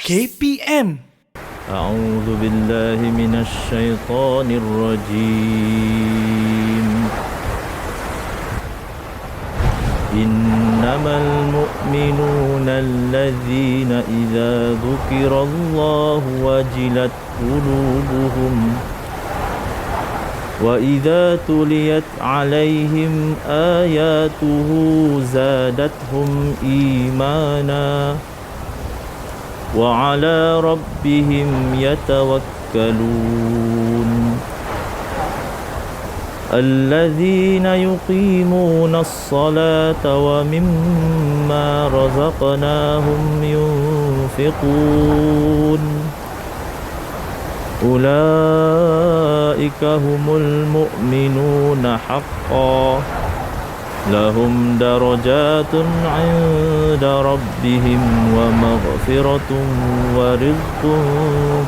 KPM. أعوذ بالله من الشيطان الرجيم. إنما المؤمنون الذين إذا ذكر الله وجلت قلوبهم وإذا تليت عليهم آياته زادتهم إيمانا وعلى ربهم يتوكلون الذين يقيمون الصلاة ومما رزقناهم ينفقون أولئك هم المؤمنون حقا لهم درجات عند ربهم ومغفرة ورزق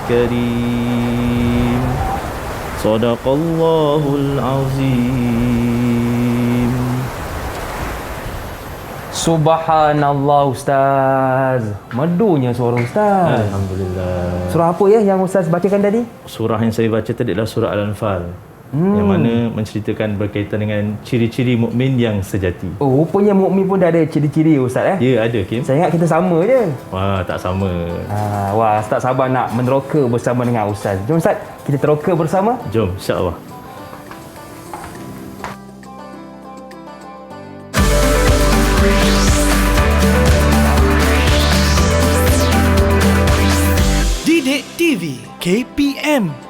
كريم صدق الله العظيم. Subhanallah Ustaz. Merdunya suara Ustaz. Alhamdulillah. Surah apa ya yang Ustaz bacakan tadi? Surah yang saya baca tadi adalah surah Al-Anfal. Yang mana menceritakan berkaitan dengan ciri-ciri mukmin yang sejati. Oh, rupanya mukmin pun dah ada ciri-ciri Ustaz Ya, ada Kim. Saya ingat kita sama je. Wah, tak sama. Wah, tak sabar nak meneroka bersama dengan Ustaz. Jom Ustaz, kita teroka bersama. Jom, insya-Allah. Didik TV KPM.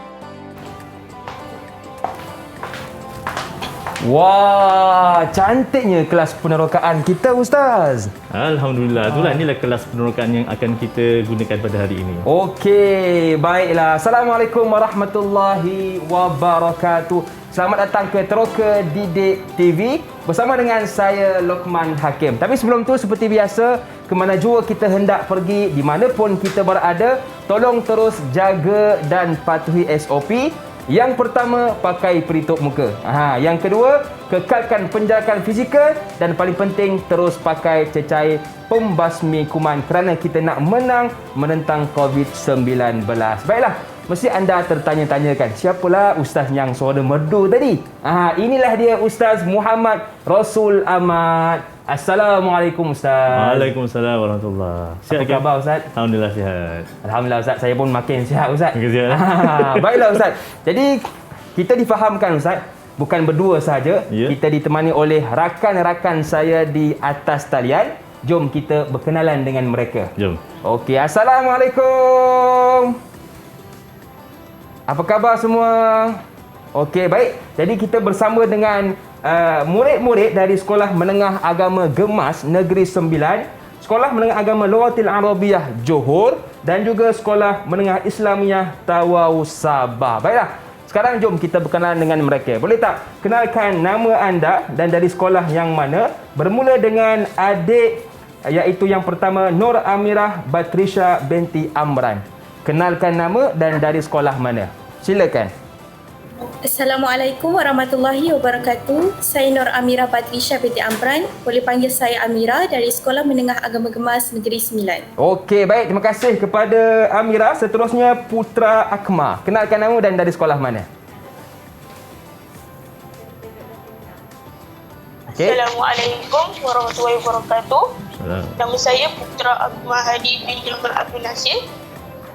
Wah, cantiknya kelas penerokaan kita Ustaz. Alhamdulillah. Inilah kelas penerokaan yang akan kita gunakan pada hari ini. Okey, baiklah. Assalamualaikum warahmatullahi wabarakatuh. Selamat datang ke Teroka Didik TV bersama dengan saya Lokman Hakim. Tapi sebelum tu seperti biasa, ke mana jua kita hendak pergi, di mana pun kita berada, tolong terus jaga dan patuhi SOP. Yang pertama, pakai pelitup muka. Yang kedua, kekalkan penjarakan fizikal dan paling penting terus pakai cecair pembasmi kuman kerana kita nak menang menentang COVID-19. Baiklah, mesti anda tertanya-tanyakan, siapalah Ustaz yang suara merdu tadi? Inilah dia Ustaz Muhammad Rasul Ahmad. Assalamualaikum Ustaz. Waalaikumsalam warahmatullahi. Sihat apa khabar Ustaz? Alhamdulillah sihat. Alhamdulillah Ustaz, saya pun makin sihat Ustaz. Makin sihat. Baiklah Ustaz. Jadi kita difahamkan Ustaz, bukan berdua sahaja, kita ditemani oleh rakan-rakan saya di atas talian. Jom kita berkenalan dengan mereka. Jom. Okey, Assalamualaikum. Apa khabar semua? Okey, baik. Jadi kita bersama dengan murid-murid dari Sekolah Menengah Agama Gemas Negeri Sembilan, Sekolah Menengah Agama Lughatil Arabiah Johor dan juga Sekolah Menengah Islamiah Tawau Sabah. Baiklah, sekarang jom kita berkenalan dengan mereka. Boleh tak kenalkan nama anda dan dari sekolah yang mana? Bermula dengan adik, iaitu yang pertama Nur Amirah Batrisha binti Amran. Kenalkan nama dan dari sekolah mana? Silakan. Assalamualaikum warahmatullahi wabarakatuh. Saya Nur Amirah Batrisha binti Amran. Boleh panggil saya Amira dari Sekolah Menengah Agama Gemas Negeri Sembilan. Okey, baik. Terima kasih kepada Amira. Seterusnya Putra Akmal. Kenalkan nama dan dari sekolah mana? Okay. Assalamualaikum warahmatullahi wabarakatuh. Nama saya Putra Akmal Hadi bin Jamal Abdul Nasir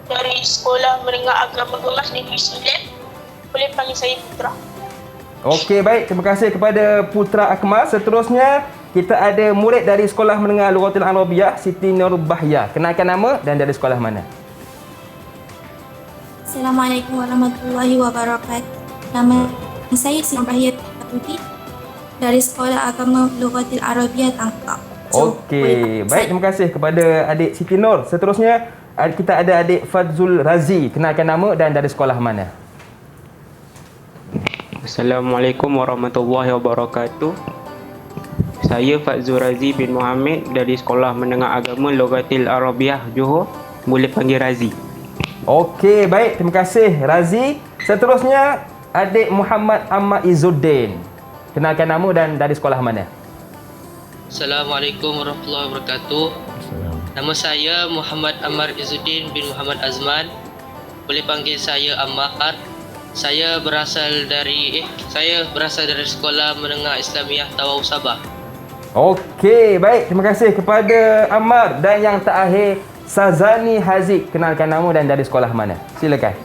dari Sekolah Menengah Agama Gemas Negeri Sembilan. Boleh panggil saya Putra. Okey, baik. Terima kasih kepada Putra Akmal. Seterusnya, kita ada murid dari Sekolah Menengah Lughatil Arabiah, Siti Nur Bahya. Kenalkan nama dan dari sekolah mana? Assalamualaikum warahmatullahi wabarakatuh. Nama saya Siti Nur Bahya dari Sekolah Agama Lughatil Arabiah Tangkap. Okey, baik. Terima kasih kepada adik Siti Nur. Seterusnya, kita ada adik Fadzul Razi. Kenalkan nama dan dari sekolah mana? Assalamualaikum warahmatullahi wabarakatuh. Saya Fadzul Razi bin Muhammad dari Sekolah Menengah Agama Lughatil Arabiah Johor. Boleh panggil Razi. Okey, baik. Terima kasih Razi. Seterusnya, adik Muhammad Ahmad Izzuddin. Kenalkan nama dan dari sekolah mana? Assalamualaikum warahmatullahi wabarakatuh. Nama saya Muhammad Ammar Izzuddin bin Muhammad Azman. Boleh panggil saya Ammar. Saya berasal dari Sekolah Menengah Islamiah Tawau Sabah. Okey, baik. Terima kasih kepada Ammar. Dan yang terakhir, Sazani Haziq. Kenalkan nama dan dari sekolah mana? Silakan.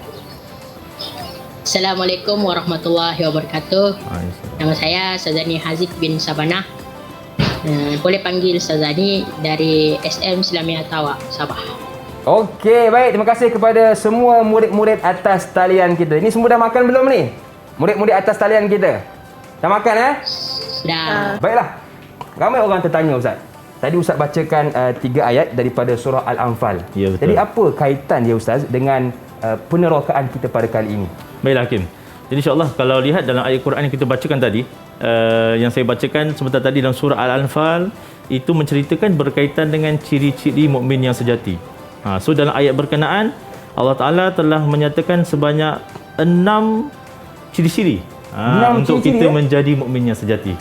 Assalamualaikum warahmatullahi wabarakatuh. Nama saya Sazani Haziq bin Sabanah. Boleh panggil Sazani dari SM Islamiyah Tawa, Sabah. Okey, baik. Terima kasih kepada semua murid-murid atas talian kita. Ini semua dah makan belum ni? Murid-murid atas talian kita. Dah makan Dah. Baiklah. Ramai orang tertanya Ustaz. Tadi Ustaz bacakan 3 ayat daripada surah Al-Anfal. Ya, betul. Jadi apa kaitan dia Ustaz dengan penerokaan kita pada kali ini? Baiklah Hakim. Jadi insya-Allah kalau lihat dalam ayat Quran yang kita bacakan tadi, yang saya bacakan sebentar tadi dalam surah Al-Anfal, itu menceritakan berkaitan dengan ciri-ciri mukmin yang sejati. So dalam ayat berkenaan Allah Taala telah menyatakan sebanyak 6 ciri-ciri untuk kita menjadi mukmin yang sejati.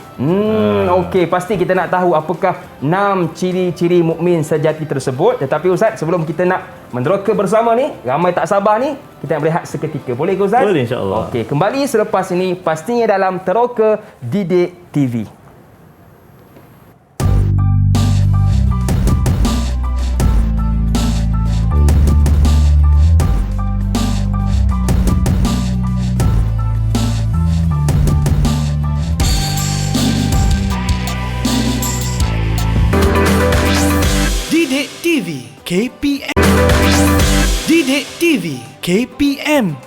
Okey, pasti kita nak tahu apakah 6 ciri-ciri mukmin sejati tersebut. Tetapi Ustaz, sebelum kita nak meneroka bersama ni, ramai tak sabar ni, kita nak berehat seketika. Boleh ke Ustaz? Boleh, insya-Allah. Okey, kembali selepas ini pastinya dalam Teroka Didik TV. Didik TV KPM. Didik TV KPM.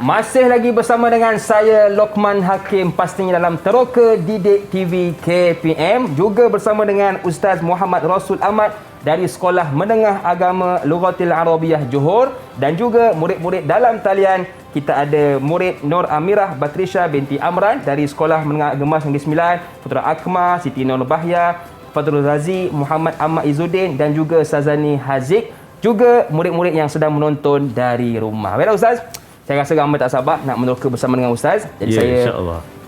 Masih lagi bersama dengan saya Lokman Hakim, pastinya dalam Teroka Didik TV KPM, juga bersama dengan Ustaz Muhammad Rasul Ahmad dari Sekolah Menengah Agama Lughatil Arabiah Johor, dan juga murid-murid dalam talian kita ada murid Nur Amirah Batrisha binti Amran dari Sekolah Menengah Agama Negeri Sembilan, Putera Akmal, Siti Nur Bahya, Fadrul Razi, Muhammad Ammar Izzuddin dan juga Sazani Haziq, juga murid-murid yang sedang menonton dari rumah. Baiklah Ustaz, saya rasa ramai tak sabar nak meneroka bersama dengan Ustaz. Jadi saya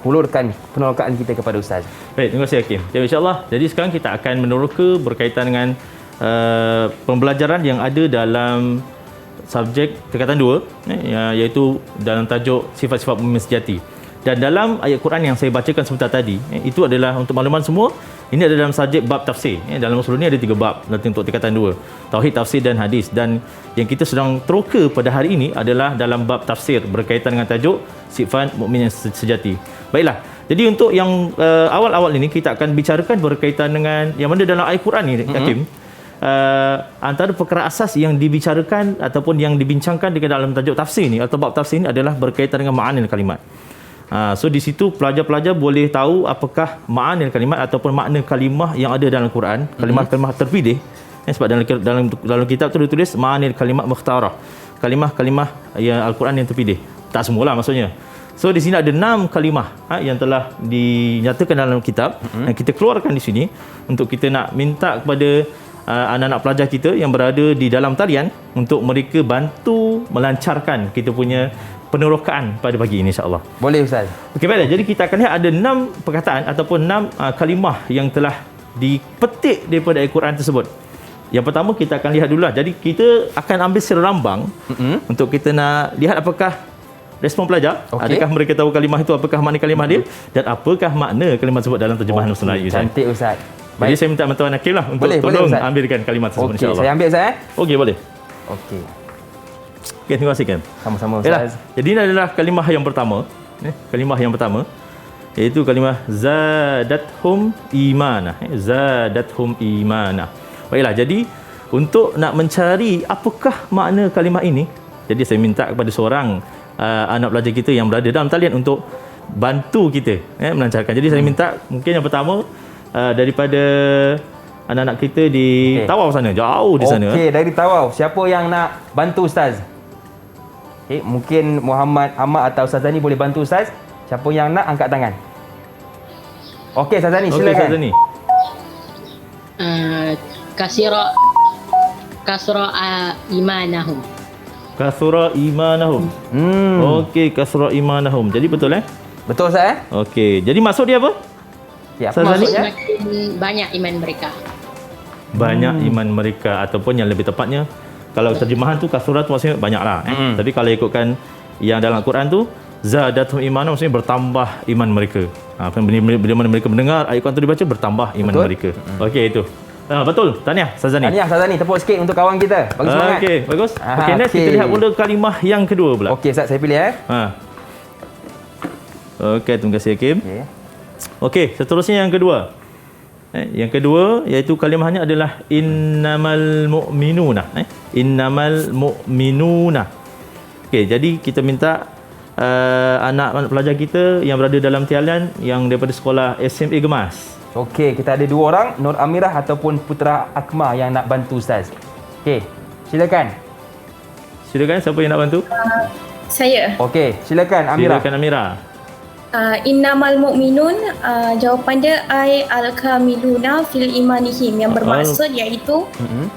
hulurkan penerokaan kita kepada Ustaz. Baik, terima kasih Hakim. Jadi insya-Allah, jadi sekarang kita akan meneroka berkaitan dengan pembelajaran yang ada dalam subjek tingkatan 2, iaitu dalam tajuk sifat-sifat mukmin sejati. Dan dalam ayat Quran yang saya bacakan sebentar tadi, itu adalah untuk makluman semua, ini ada dalam subjek bab tafsir. Dalam surah ini ada 3 bab nanti untuk tingkatan 2. Tauhid, tafsir dan hadis. Dan yang kita sedang teroka pada hari ini adalah dalam bab tafsir berkaitan dengan tajuk sifat mukmin yang sejati. Baiklah. Jadi untuk yang awal-awal ini kita akan bicarakan berkaitan dengan yang mana dalam ayat Quran ni, Hakim. Antara perkara asas yang dibicarakan ataupun yang dibincangkan di dalam tajuk tafsir ni atau bab tafsir ni adalah berkaitan dengan ma'anil kalimat. So di situ pelajar-pelajar boleh tahu apakah ma'anil kalimat ataupun makna kalimah yang ada dalam Quran, kalimah-kalimah terpilih. Sebab dalam kitab tu ditulis ma'anil kalimat mukhtarah, kalimah-kalimah yang Al-Quran yang terpilih. Tak semualah maksudnya. So di sini ada 6 kalimah yang telah dinyatakan dalam kitab, dan kita keluarkan di sini untuk kita nak minta kepada anak-anak pelajar kita yang berada di dalam talian untuk mereka bantu melancarkan kita punya penerokaan pada pagi ini, insya-Allah. Boleh Ustaz. Okey, baiklah. Jadi kita akan lihat ada 6 perkataan ataupun 6 kalimah yang telah dipetik daripada Al-Quran tersebut. Yang pertama kita akan lihat dululah. Jadi kita akan ambil secara rambang untuk kita nak lihat apakah respon pelajar. Adakah mereka tahu kalimah itu, apakah makna kalimah dia, dan apakah makna kalimah tersebut dalam terjemahan Bahasa Melayu. Cantik Ustaz. Jadi saya minta bantuan Hakim lah untuk tolong ambilkan kalimah tersebut, insya-Allah. Okey, saya ambil Ustaz. Okey, boleh. Okey. Okay, terima kasih kan. Sama-sama Ustaz. Jadi ini adalah kalimah yang pertama. Kalimah yang pertama iaitu kalimah zadathum imana. Zadathum imana. Baiklah, jadi untuk nak mencari apakah makna kalimah ini, jadi saya minta kepada seorang anak pelajar kita yang berada dalam talian untuk bantu kita melancarkan. Jadi saya minta mungkin yang pertama daripada anak-anak kita di Tawau sana, jauh di sana. Okey, dari Tawau. Siapa yang nak bantu Ustaz? Okay, mungkin Muhammad Ammar atau Sazani boleh bantu Ustaz. Siapa yang nak angkat tangan? Okey, Sazani, silakan. Okey, Sazani. Kasra imanahum. Kasra imanahum. Okey, kasra imanahum. Jadi betul Betul Ustaz Okey, jadi maksud dia apa? Ya, apa maksudnya? Semakin banyak iman mereka. banyak iman mereka, ataupun yang lebih tepatnya kalau terjemahan tu kasurat tu maksudnya banyaklah. Tapi kalau ikutkan yang dalam Al-Quran tu zadatum iman maksudnya bertambah iman mereka. Bila mana mereka mendengar ayat Quran tu dibaca, bertambah iman mereka. Okey, itu. Betul. Tahniah Sazani. Tahniah Sazani, tepuk sikit untuk kawan kita. Bagi semangat. Okey, bagus. Okey, next kita lihat pula kalimah yang kedua pula. Okey, Ustaz, saya pilih Okey, terima kasih Hakim. Okey, seterusnya yang kedua. Yang kedua iaitu kalimahnya adalah innamal mu'minuna. Innamal mu'minuna. Okey, jadi kita minta anak pelajar kita yang berada dalam talian yang daripada sekolah SMA Gemas. Okey, kita ada 2 orang, Nur Amirah ataupun Putra Akmal yang nak bantu Ustaz. Okey, silakan. Silakan, siapa yang nak bantu? Saya. Okey, silakan Amirah. Silakan Amirah. Innamal mu'minun, jawapan dia ay al-kamiluna fil imanihim, yang bermaksud iaitu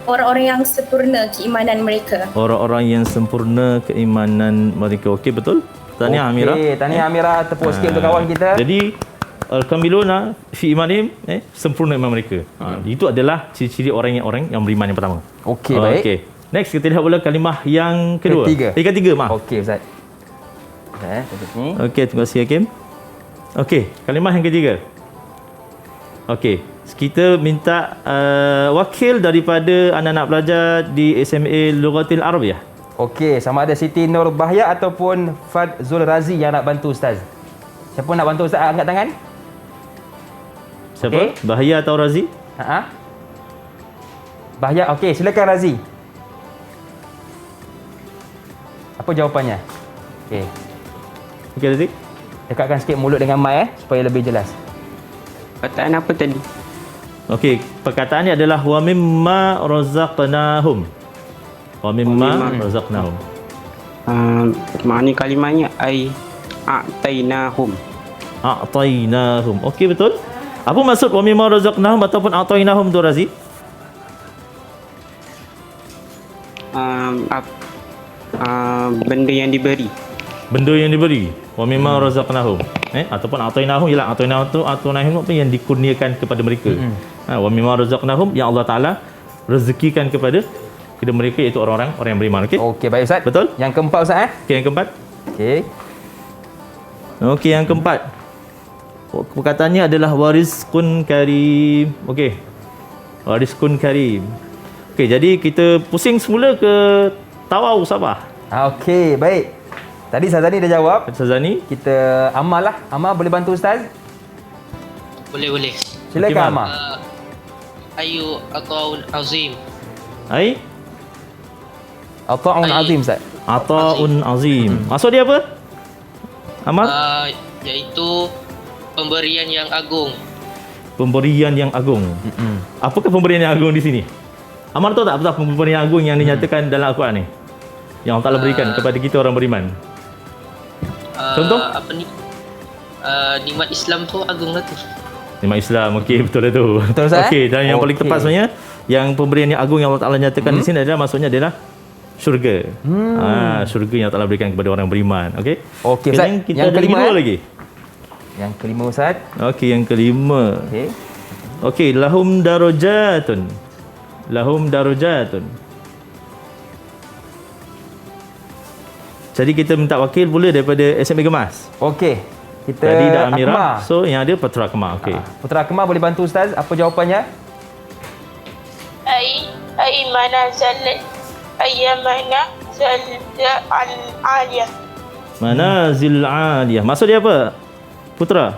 orang-orang yang sempurna keimanan mereka. Orang-orang yang sempurna keimanan mereka. Okey, betul? Tahniah Amirah. Okey, tahniah Amirah, tepuk sikit untuk kawan kita. Jadi al-kamiluna fi imanihim, sempurna iman mereka. Itu adalah ciri-ciri orang yang beriman yang pertama. Okey, baik. Okey. Next kita lihat pula kalimah yang kedua. Ketiga, maaf. Okey, Ustaz. Okey, terima kasih Hakim. Okey, kalimah yang ketiga. Okey, kita minta wakil daripada anak-anak pelajar di SMA Lughatil Arabiah. Okey, sama ada Siti Nur Bahya ataupun Fadzul Razi yang nak bantu Ustaz. Siapa nak bantu Ustaz, angkat tangan? Siapa? Okay. Bahya atau Razi? Bahya. Okey, silakan Razi. Apa jawapannya? Okey. Okey, Razi. Dekatkan sikit mulut dengan mic supaya lebih jelas. Perkataan apa tadi? Okey, perkataannya adalah wa mimma razaqnahum. Wa mimma razaqnahum. Makna kalimahnya ai a'tainahum. A'tainahum. Okey, betul? Apa maksud wa mimma razaqnahum ataupun a'tainahum tu, Razi? Benda yang diberi. Benda yang diberi. Wa mimma razaqnahum. Ataupun a'tainahum, ialah a'tainahum apa yang dikurniakan kepada mereka. Wa mimma razaqnahum, yang Allah Taala rezekikan kepada mereka, iaitu orang yang beriman. Okey. Okey, baik Ustaz. Betul? Yang keempat Ustaz Okey, yang keempat. Okey, yang keempat. Perkataannya adalah warizqun karim. Okey. Warizqun karim. Okey, jadi kita pusing semula ke Tawau Sabah. Okey, baik. Tadi Sazani dah jawab. Sazani. Kita Amal lah. Amal boleh bantu Ustaz? Boleh. Silakan okay, Amal. Ayu atau azim. Ai? Ata'un azim Ustaz. Ata'un azim. Maksud dia apa? Amal? Iaitu pemberian yang agung. Pemberian yang agung. Apakah pemberian yang agung di sini? Amal tahu tak apa pemberian yang agung yang dinyatakan dalam Al-Quran ni? Yang Allah Ta'ala berikan kepada kita orang beriman. Contoh? Apa ni? Nikmat Islam tu agung lah tu. Nikmat Islam. Okey, betul lah tu. Betul Ustaz? Okey, dan yang paling tepat sebenarnya, yang pemberian yang agung yang Allah Ta'ala nyatakan di sini adalah maksudnya adalah syurga. Syurga yang Allah Ta'ala berikan kepada orang beriman. Okey. Okey Ustaz. Kita Yang ada kelima dua lagi. Yang kelima Ustaz. Okey, yang kelima. Okey, lahum darajatun. Lahum darajatun. Jadi kita minta wakil pula daripada SMA Gemas. Okey. Kita tadi dah Amirah. Akmal. So yang ada Putra Akmal. Okey. Putra Akmal boleh bantu Ustaz? Apa jawapannya? Ai manazal ayyamana al-aliyah. Manazil aliyah. Maksud dia apa? Putra?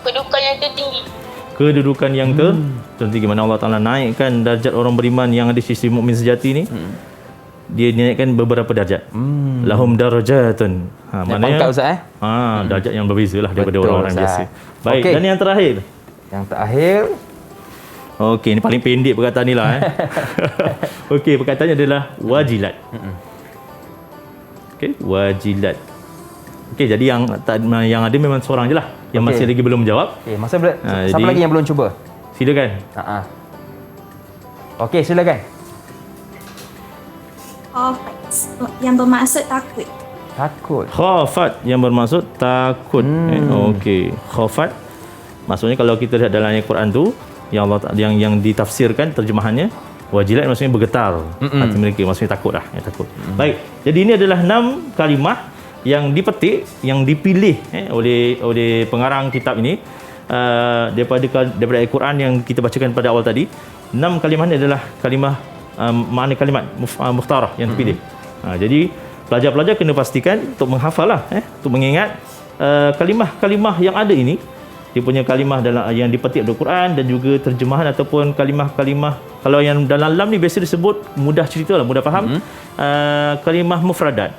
Kedudukan yang tertinggi. Kedudukan yang tertinggi. Mana Allah Ta'ala naikkan darjat orang beriman yang ada sisi mukmin sejati ni. Dia naikkan beberapa darjat. Lahum darajatun. Maknanya Ustaz, darjat yang berbeza lah daripada betul, orang-orang biasa. Baik, okay. Dan yang terakhir. Yang terakhir. Okey, ni paling pendek perkataan ni lah. Okey, perkataannya adalah wajilat. Okey, wajilat. Okey, jadi yang ada memang seorang je lah. Yang masih lagi belum menjawab. Okey, siapa lagi yang belum cuba? Silakan. Okey, silakan. Yang bermaksud takut. Takut. Khafat yang bermaksud takut. Okey, khafat maksudnya kalau kita lihat dalam Al-Quran tu, yang yang ditafsirkan terjemahannya wajilat maksudnya bergetar hati mereka, maksudnya takut lah, takut. Baik. Jadi ini adalah 6 kalimah yang dipetik, yang dipilih oleh pengarang kitab ini daripada Al-Quran yang kita bacakan pada awal tadi. 6 kalimah ini adalah kalimah makna kalimat mukhtarah yang dipilih. Jadi pelajar-pelajar kena pastikan untuk menghafal lah, untuk mengingat kalimah-kalimah yang ada ini. Dia punya kalimah dalam yang dipetik dari Quran dan juga terjemahan ataupun kalimah-kalimah. Kalau yang dalam lam ni biasa disebut, mudah cerita lah, mudah faham, kalimah mufradat.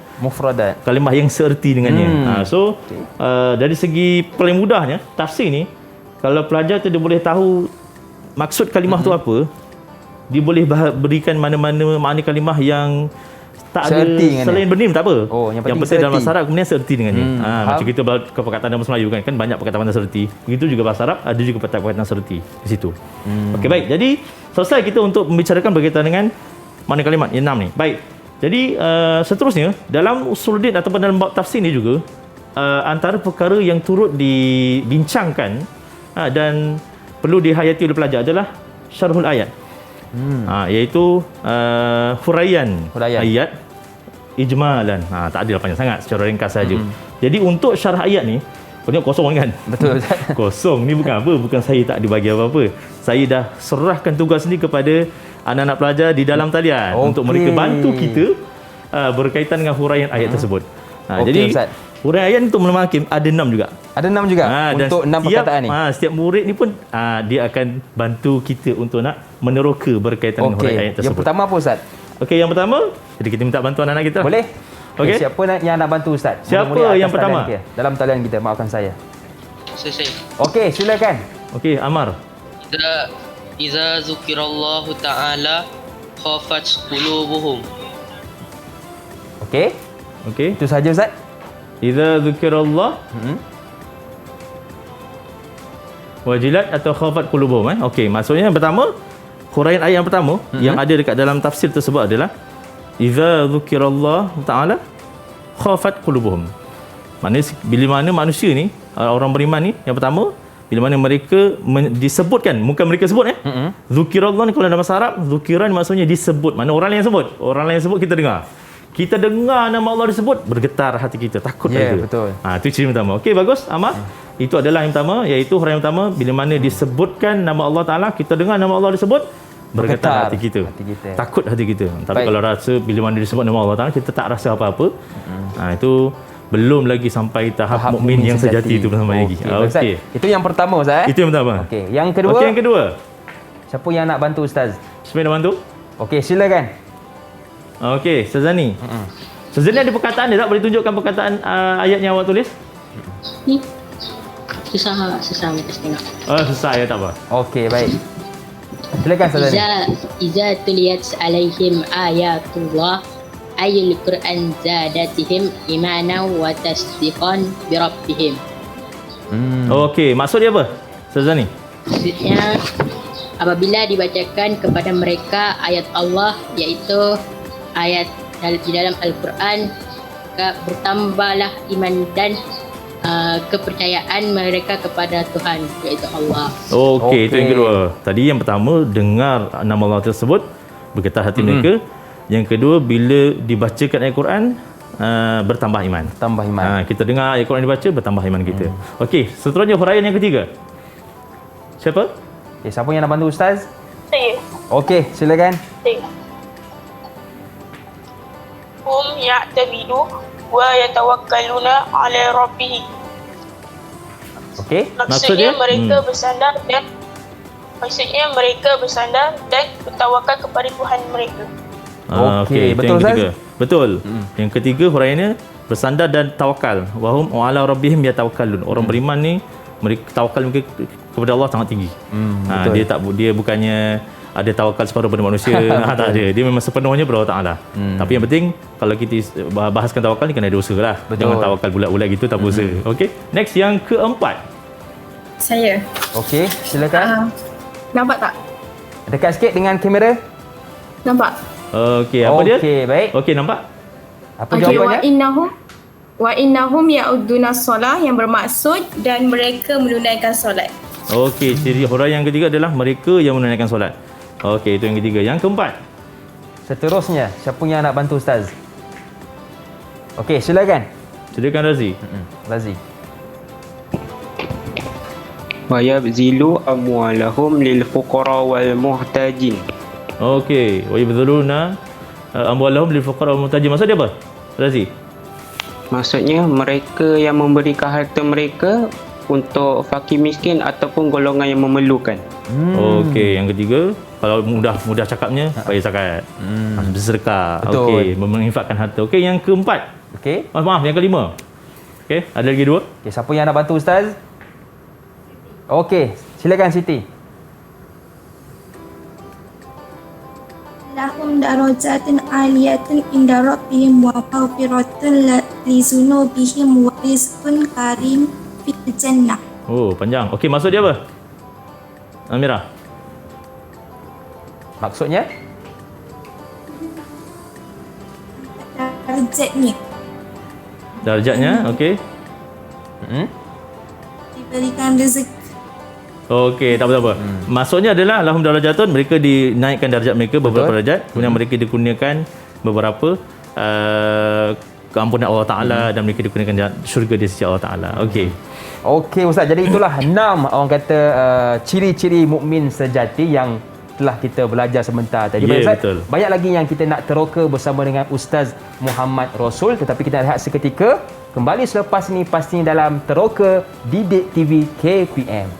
Kalimah yang seerti dengannya. Dari segi paling mudahnya tafsir ni, kalau pelajar tu dia boleh tahu maksud kalimah tu apa, dia boleh berikan mana-mana makna kalimah yang tak ada selain benim, tak apa. Yang penting dalam bahasa Arab kemudian seerti dengannya. Macam kita perkataan dalam bahasa Melayu kan banyak perkataan seerti. Begitu juga bahasa Arab ada juga perkataan seerti di situ. Okey, baik. Jadi selesai kita untuk membicarakan berkaitan dengan makna kalimat yang 6 ni. Baik. Jadi seterusnya dalam usuluddin ataupun dalam bab tafsir ni juga antara perkara yang turut dibincangkan dan perlu dihayati oleh pelajar adalah syarhul ayat. Iaitu huraian ayat ijmalan. Tak ada panjang sangat, secara ringkas saja. Jadi untuk syarah ayat ni, tengok kosong kan? Betul. Kosong ni bukan apa, bukan saya tak dibagi apa-apa. Saya dah serahkan tugas ni kepada anak-anak pelajar di dalam talian untuk mereka bantu kita berkaitan dengan huraian ayat tersebut. Jadi Ustaz, huraian ayat untuk menambah hakim ada 6 juga. Ada 6 juga untuk 6 perkataan ni. Setiap murid ni pun dia akan bantu kita untuk nak meneroka berkaitan dengan huraian ayat tersebut. Yang pertama apa Ustaz? Okey, yang pertama, jadi kita minta bantuan anak kita. Boleh. Okey. Siapa yang nak bantu Ustaz? Siapa yang pertama? Dalam talian kita, maafkan saya. Saya. Okey, silakan. Okey, Amar. Iza zukirallahu ta'ala khafat qulubuhum. Okey. Itu saja Ustaz. Iza zukirallah wajilat atau khafat qulubuhum. Okey, maksudnya yang pertama, huraian ayat yang pertama yang ada dekat dalam tafsir tersebut adalah iza zukirallah ta'ala khafat qulubuhum. Maknanya bila mana manusia ni, orang beriman ni, yang pertama bila mana mereka disebutkan, bukan mereka sebut zukirallah ni kalau dalam bahasa Arab, zukiran maksudnya disebut. Mana orang lain sebut? Orang lain sebut kita dengar. Kita dengar nama Allah disebut, bergetar hati kita, takut kita. Betul. Itu ciri pertama. Okey, bagus Amar. Itu adalah yang pertama, iaitu huraian yang pertama bila mana disebutkan nama Allah Taala, kita dengar nama Allah disebut, bergetar hati kita. Takut hati kita. Tapi kalau rasa bila mana disebut nama Allah Taala, kita tak rasa apa-apa. Itu belum lagi sampai tahap mukmin yang sejati itu bersama lagi. Okey. Itu yang pertama Ustaz. Itu yang pertama. Okey, yang kedua. Okey, yang kedua. Siapa yang nak bantu Ustaz? Siapa nak bantu? Okey, silakan. Okey, Sazani. Sazani ada perkataan dia tak boleh tunjukkan perkataan ayat yang awak tulis? Ni. Susah kita tengok. Susah ya, tak apa. Okey, baik. Silakan Sazani. Iza tuliyat alaihim ayatullah ayul Quran zadatihim imana wa tasdiqan bi rabbihim. Okey, maksud dia apa? Sazani. Maksudnya apabila dibacakan kepada mereka ayat Allah, iaitu ayat di dalam Al-Quran, bertambahlah iman dan kepercayaan mereka kepada Tuhan, iaitu Allah. Okey, itu yang kedua. Tadi yang pertama, dengar nama Allah tersebut, bergetar hati mereka. Yang kedua, bila dibacakan Al-Quran, bertambah iman. Kita dengar Al-Quran dibaca, bertambah iman kita. Okey, seterusnya huraian yang ketiga. Siapa? Siapa yang nak bantu Ustaz? Saya. Okey, silakan. Saya. Hum ya'tabidu wa yatawakkaluna ala rabbih. Okey. Maksudnya mereka bersandar dan bertawakal kepada Tuhan mereka. Okey, betul Ustaz? Betul. Yang ketiga huraiannya bersandar dan tawakal. Wahum ala rabbihim yatawakkalun. Orang beriman ni mereka tawakal mereka kepada Allah sangat tinggi. Dia bukannya ada tawakal separuh pada manusia. Tak ada. Dia memang sepenuhnya pada Allah Taala. Tapi yang penting kalau kita bahaskan tawakal ni kena ada usaha lah. Jangan tawakal bulat-bulat gitu tak berusaha. Okey. Next yang keempat. Saya. Okey, silakan. Nampak tak? Dekat sikit dengan kamera. Nampak? Okey, apa dia? Okey, baik. Okey, nampak? Apa jawapannya? Wa innahum ya'udduna solah, yang bermaksud dan mereka menunaikan solat. Okey, ciri huraian yang ketiga adalah mereka yang menunaikan solat. Okey, itu yang ketiga. Yang keempat. Seterusnya, siapa yang nak bantu Ustaz? Okey, silakan. Silakan Razi. Razi. Wa yabzilu amwalahum lil fuqara wal muhtajin. Okey, wa yabdhuluna amwalahum lil fuqara wal muhtajin. Maksud dia apa? Razi. Maksudnya mereka yang memberikan harta mereka untuk fakir miskin ataupun golongan yang memerlukan. Okey, yang ketiga, kalau mudah cakapnya, bayar zakat. Bersedekah. Okey, menginfakkan harta. Okey, yang keempat. Okey. Maaf, yang kelima. Okey, ada lagi dua. Okey, siapa yang nak bantu Ustaz? Okey, silakan Siti. Lahum darajatun aliyatun inda rabbihim wa maghfiratun li dzunubihim wa rizqun karim fil jannah. Oh, panjang. Okey, maksud dia apa? Amira. Maksudnya? Darjatnya Darjatnya, okey. diberikan rezeki. Okey, tak apa-apa. Maksudnya adalah lahum darajatun, mereka dinaikkan darjat mereka beberapa darjat, kemudian mereka dikurniakan beberapa keampunan Allah Taala dan mereka dikurniakan syurga di sisi Allah Taala. Okey. Okey Ustaz, jadi itulah 6 orang kata ciri-ciri mukmin sejati yang telah kita belajar sebentar tadi. Ya, Ustaz, betul. banyak lagi yang kita nak teroka bersama dengan Ustaz Muhammad Rasul, tetapi kita rehat seketika. Kembali selepas ini pastinya dalam Teroka Didik TV KPM.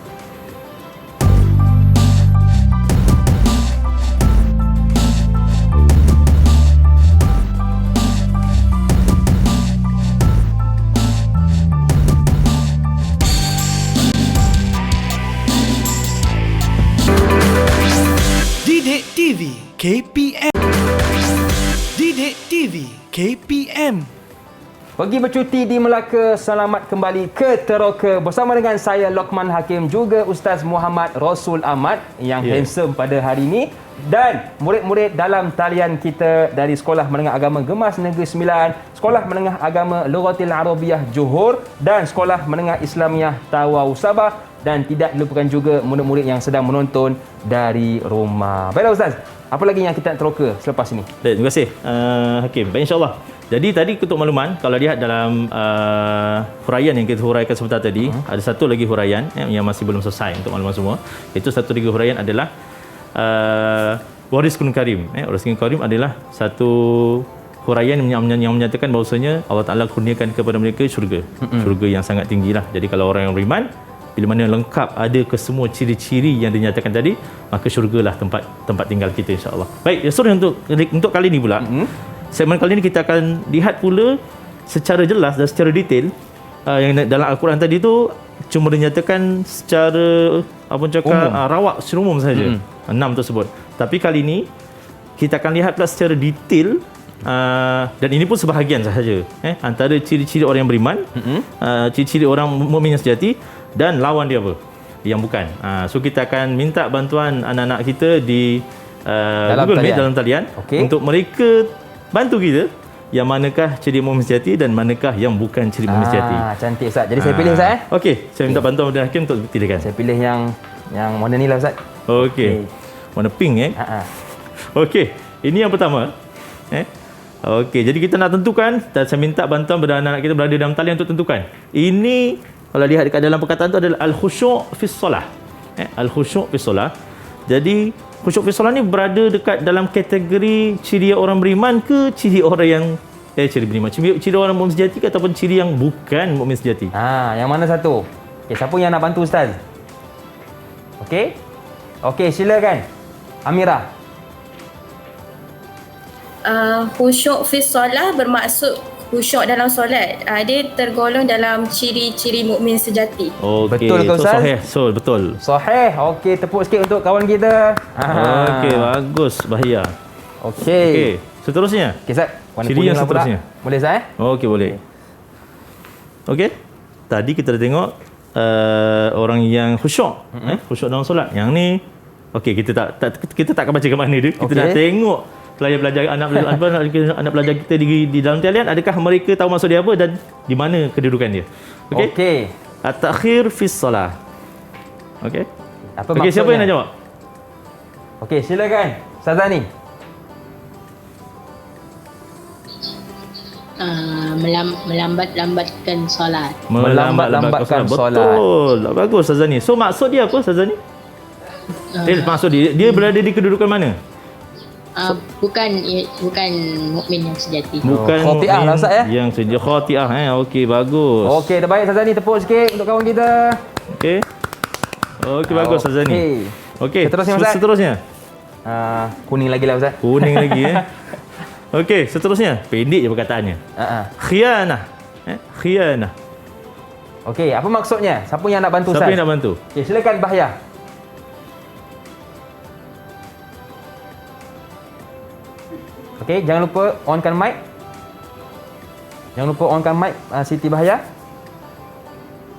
Didik TV KPM. Didik TV KPM. Pergi bercuti di Melaka, selamat kembali ke Teroka bersama dengan saya Lokman Hakim, juga Ustaz Muhammad Rasul Ahmad yang handsome pada hari ini, dan murid-murid dalam talian kita dari Sekolah Menengah Agama Gemas Negeri Sembilan, Sekolah Menengah Agama Lughatil Arabiah Johor dan Sekolah Menengah Islamiah Tawau Sabah, dan tidak dilupakan juga murid-murid yang sedang menonton dari rumah. Baiklah Ustaz, apa lagi yang kita nak teroka selepas ini? Baik, terima kasih Hakim. Baik, insyaAllah. Jadi tadi untuk makluman, kalau lihat dalam huraian yang kita huraikan sebentar tadi, ada satu lagi huraian yang masih belum selesai untuk makluman semua. Itu satu lagi huraian adalah Rizqun Karim. Rizqun Karim adalah satu huraian yang menyatakan bahawasanya Allah Ta'ala kurniakan kepada mereka syurga. Syurga yang sangat tinggilah. Jadi kalau orang yang beriman, bila mana lengkap ada kesemua ciri-ciri yang dinyatakan tadi, maka syurgalah tempat tinggal kita, insya-Allah. Baik, Yasur, untuk kali ini pula, segmen kali ini kita akan lihat pula secara jelas dan secara detail yang dalam Al-Quran tadi tu cuma dinyatakan secara rawak secara umum saja. 6 tersebut. Tapi kali ini kita akan lihat pula secara detail dan ini pun sebahagian sahaja antara ciri-ciri orang yang beriman, ciri-ciri orang mukmin yang sejati dan lawan dia apa yang bukan. So kita akan minta bantuan anak-anak kita di Google Meet dalam talian untuk mereka bantu kita yang manakah ciri mukmin sejati dan manakah yang bukan ciri mukmin sejati. Cantik Ustaz. Jadi saya pilih Ustaz Okey, saya minta bantuan Abdul Hakim untuk buktikan. Saya pilih yang warna ni lah Ustaz. Okey. Warna pink Okey, ini yang pertama. Okey, jadi kita nak tentukan dan saya minta bantuan kepada anak-anak kita berada dalam talian untuk tentukan. Ini kalau lihat dekat dalam perkataan tu adalah al-khusyuk fi solah. Al-khusyuk fi solah. Jadi khusyuk fi solah ni berada dekat dalam kategori ciri orang beriman ke ciri orang yang ciri beriman, ciri orang mukmin sejati ke ataupun ciri yang bukan mukmin sejati? Yang mana satu? Okey, siapa yang nak bantu Ustaz? Okey? Okey, silakan. Amira. Khusyuk fi solah bermaksud khusyuk dalam solat. Dia tergolong dalam ciri-ciri mukmin sejati. Okey, betul ke Ustaz? Sahih, betul. Sahih. Okey, tepuk sikit untuk kawan kita. Okey, bagus, Bahia. Okey, seterusnya. Okey, Ustaz. Ciri yang seterusnya. Boleh Ustaz? Okey, boleh. Okey. Tadi kita dah tengok orang yang khusyuk, khusyuk dalam solat. Yang ni okey, kita tak akan baca ke mana dia. Kita nak tengok pelajar-pelajar anak pelajar kita di dalam talian, adakah mereka tahu maksud dia apa dan di mana kedudukan dia. Okey. At-takhir fi solah. Okey. Apa Okey, maksudnya? siapa yang nak jawab? Okey, silakan. Sazani. Melambat-lambatkan solat. Melambat-lambatkan solat. Betul. Bagus Sazani. So maksud dia apa Sazani? Maksud dia berada di kedudukan mana? Bukan mukmin yang sejati. Bukan khati'ah lah, Ustaz, ya? yang sedia khati'ah. Okey, bagus. Okey, dah baik Sazani, tepuk sikit untuk kawan kita. Okey. Okey, bagus Sazani. Okey. Seterusnya, Ustaz. Seterusnya. Kuning lagi lah Ustaz. Kuning lagi Okey, seterusnya. Pendek je perkataannya. Khianah. Khianah. Okey, apa maksudnya? Siapa yang nak bantu Ustaz? Siapa yang nak bantu? Okey, silakan Bahya. Okey, jangan lupa onkan mic. Jangan lupa onkan mic Siti Bahya.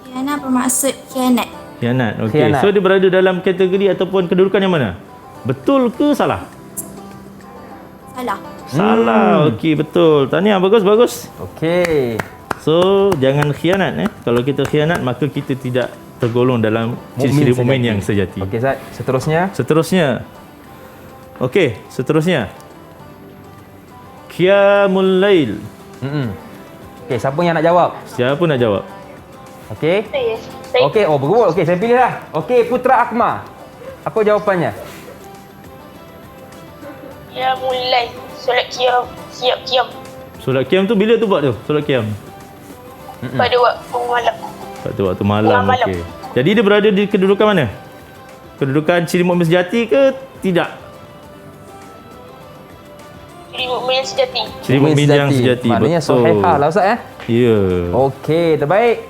Khianat bermaksud khianat. Khianat. Okey. Khianat. So dia berada dalam kategori ataupun kedudukan yang mana? Betul ke salah? Salah. Salah. Okey, betul. Tahniah, bagus. Okey. So, jangan khianat Kalau kita khianat maka kita tidak tergolong dalam ciri-ciri mukmin yang sejati. Okey, Ustaz. Seterusnya. Okey, seterusnya. Qiyamul Lail. Okey, siapa yang nak jawab? Siapa nak jawab? Okey. Saya Okey, bergubul. Okey, saya pilih lah. Okey, Putra Akmal. Apa jawapannya? Ya mulai solat qiyam, siap qiyam Solat qiyam tu bila tu buat tu? Solat qiyam. pada waktu malam. Pada waktu malam. Tengah malam. Okey. Jadi dia berada di kedudukan mana? Kedudukan ciri mukmin sejati ke tidak? Jadi mukmin yang sejati. Ciri mukmin yang sejati. Maknanya Betul. sahihah lah Ustaz Ya. Okey, terbaik.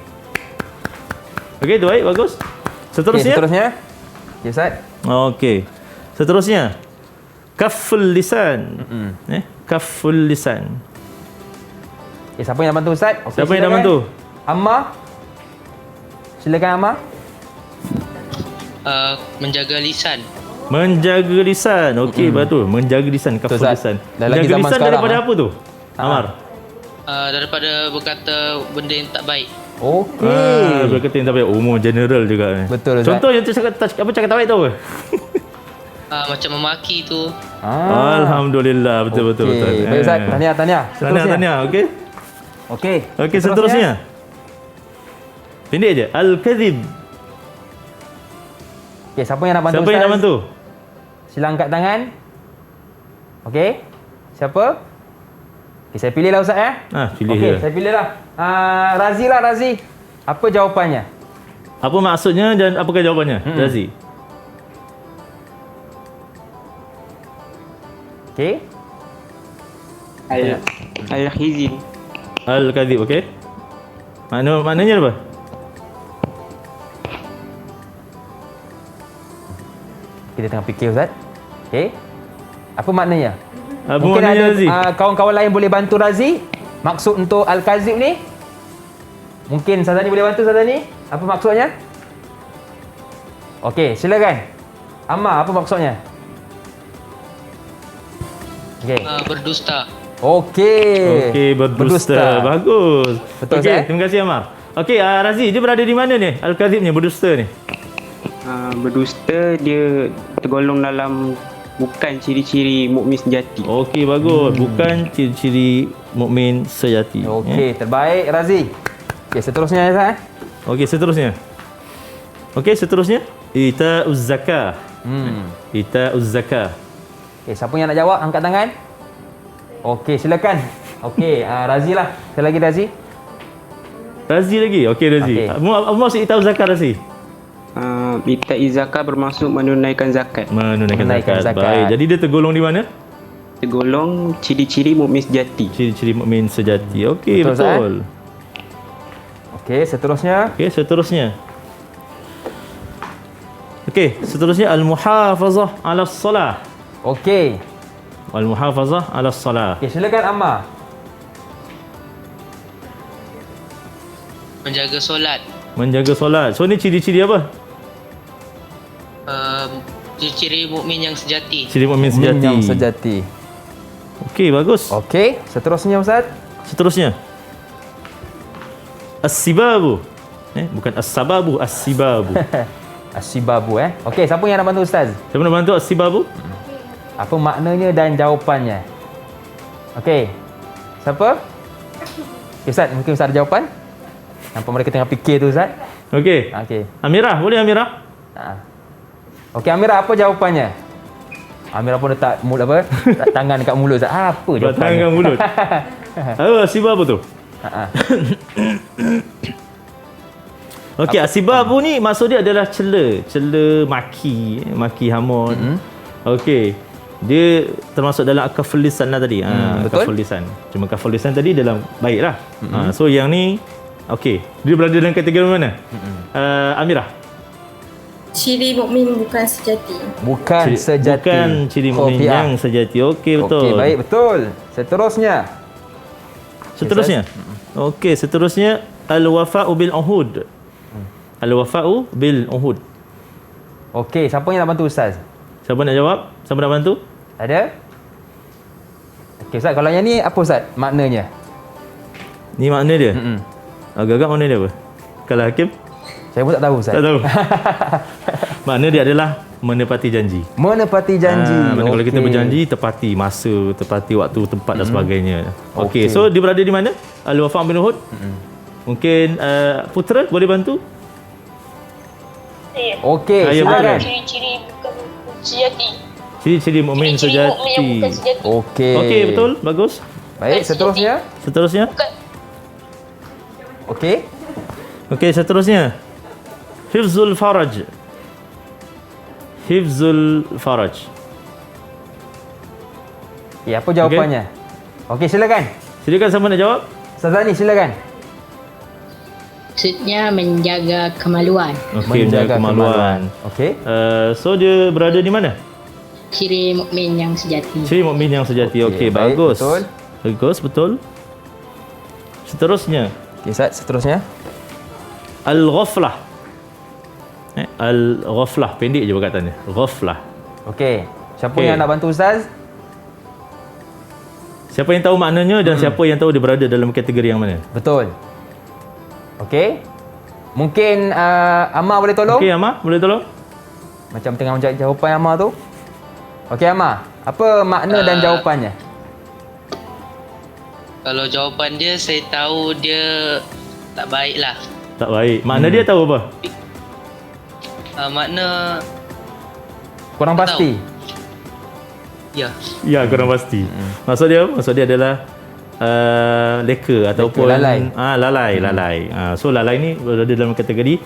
Okey, tu baik, bagus. Seterusnya. Okey, Ustaz. Okey. Seterusnya. Kafful lisan. Kafful lisan. Siapa yang nak bantu Ustaz? Okay, Siapa yang nak bantu? Amma. Silakan Amma. Menjaga lisan. Menjaga lisan. Okey, betul. Menjaga lisan, kafful lisan. Menjaga lisan daripada apa tu? Amar. Daripada berkata benda yang tak baik. Okey. Berkata yang tak baik. Umum general juga. Betul, Ustaz. Contoh yang cakap tak baik tu apa? Macam memaki tu. Alhamdulillah, betul. Baik Ustaz, tahniah. Tahniah, okey. Okey, seterusnya. Pendek je. Al-kadhib. Okey, siapa yang nak bantu Siapa Ustaz? yang nak bantu? Sila angkat tangan. Okey. Siapa? Okey, saya pilih lah Ustaz ya. Pilih Okey, je. saya pilih lah. Razi. Apa jawapannya? Apa maksudnya dan apakah jawapannya? Razi. Okey. Al-Khizin. Al-kadhib, okey. Maknanya apa? Kita tengah fikir Ustaz. Okey. Apa maknanya? Apa Mungkin maknanya, ada Razi? kawan-kawan lain boleh bantu Razi. Maksud untuk Al-Kazib ni? Mungkin Sazani boleh bantu Sazani? Apa maksudnya? Okey, silakan. Amma, apa maksudnya? Okey. Berdusta. Okey, berdusta. Bagus. Betul, Okey, Ustaz? terima kasih Amar. Okey, Razi, dia berada di mana ni? Al-kadhib ni, berdusta ni. Berdusta dia tergolong dalam bukan ciri-ciri mukmin sejati. Okey, bagus. Bukan ciri-ciri mukmin sejati. Okey, terbaik Razi. Okey, seterusnya Ustaz. Okey, seterusnya. Ita'uz zakah. Ita'uz zakah. Okey, siapa yang nak jawab? Angkat tangan. Okey, silakan. Okey, Razi lah. Sekali lagi Razi. Razi lagi? Okey, Razi. Okey. Apa maksud ita'uz zakah, Razi? Ita'iz zakat bermaksud menunaikan zakat. Menunaikan zakat. Baik. Jadi dia tergolong di mana? Tergolong ciri-ciri mukmin sejati. Ciri-ciri mukmin sejati. Okey, Betul, betul. Okey, seterusnya. Okey, seterusnya al-muhafazah 'ala as-salah. Okey. Al-muhafazah 'ala as-salah. Okey, silakan Amma. Menjaga solat. Menjaga solat. So ni ciri-ciri apa? Ciri mukmin yang sejati. Ciri mukmin sejati. Okey, bagus. Okey, seterusnya Ustaz. As-sibabu. Bukan as-sababu, as-sibabu. As-sibabu Okey, siapa yang nak bantu Ustaz? Siapa nak bantu as-sibabu? Apa maknanya dan jawapannya? Okey. Siapa? Okay, Ustaz, mungkin Ustaz ada jawapan? Nampak mereka tengah fikir tu, Ustaz. Okey. Okey. Amirah, boleh Amirah? Okey, Amirah, apa jawapannya? Amirah pun letak letak tangan dekat mulut, Ustaz. Apa jawapannya? Tangan dekat mulut. As-sibabu tu. Okey, as-sibabu ni maksud dia adalah cela maki hamun. Okey. Dia termasuk dalam kaful lisan lah tadi. Betul. Kaful lisan. Cuma kaful lisan tadi dalam baiklah. So yang ni okey. Dia berada dalam kategori mana? Amirah. Ciri mukmin bukan sejati. Bukan sejati. Bukan ciri mukmin yang sejati. Okey, betul. Okey, baik, betul. Seterusnya. Okey, seterusnya al-wafa'u bil uhud. Al-wafa'u bil uhud. Okey, siapa yang nak bantu Ustaz? Siapa nak jawab? Siapa nak bantu? Ada? Okey, Ustaz, kalau yang ni apa Ustaz maknanya? Ni makna dia? Agak-agak makna dia apa? Kalau Hakim? Saya pun tak tahu, Ustaz. Tak tahu. Makna dia adalah menepati janji. Menepati janji. Kalau kita berjanji, tepati masa, tepati waktu, tempat dan sebagainya. Okey, so dia berada di mana? Al-Wafa' bin Uhud. Mungkin Putera boleh bantu? Saya. Okey, Saya silakan. Ciri-ciri bukan sejati. Ciri-ciri mukmin Ciri-ciri mukmin yang sejati. bukan sejati. Okey. Okey, betul. Bagus. Baik, seterusnya. Bukan. Okey. Okey, seterusnya. Hifzul faraj. Hifzul faraj. Ya, apa jawapannya? Okey, silakan. Silakan, siapa nak jawab? Sazani, silakan. Maksudnya menjaga kemaluan. Okey, menjaga kemaluan. Okey. So dia berada di mana? Ciri mukmin yang sejati. Ciri mukmin yang sejati. Okey, baik, bagus. betul. Bagus, betul. Seterusnya, Okey, Ustaz, seterusnya. al-ghaflah. Al-ghaflah, pendek je perkataannya. Ghaflah. Okey. Siapa Okey. yang nak bantu Ustaz? Siapa yang tahu maknanya dan siapa yang tahu dia berada dalam kategori yang mana? Betul. Okey. Mungkin Amar boleh tolong? Okey, Amar, boleh tolong? Macam tengah mencari jawapan Amar tu. Okey, Amar. Apa makna dan jawapannya? Kalau jawapan dia, saya tahu dia tak baik lah. Tak baik. Makna dia tahu apa? Makna Kurang tak pasti. ya. Ya, kurang pasti. Maksud dia apa? Maksud dia adalah leka ataupun lalai. Lalai. So lalai ni berada dalam kategori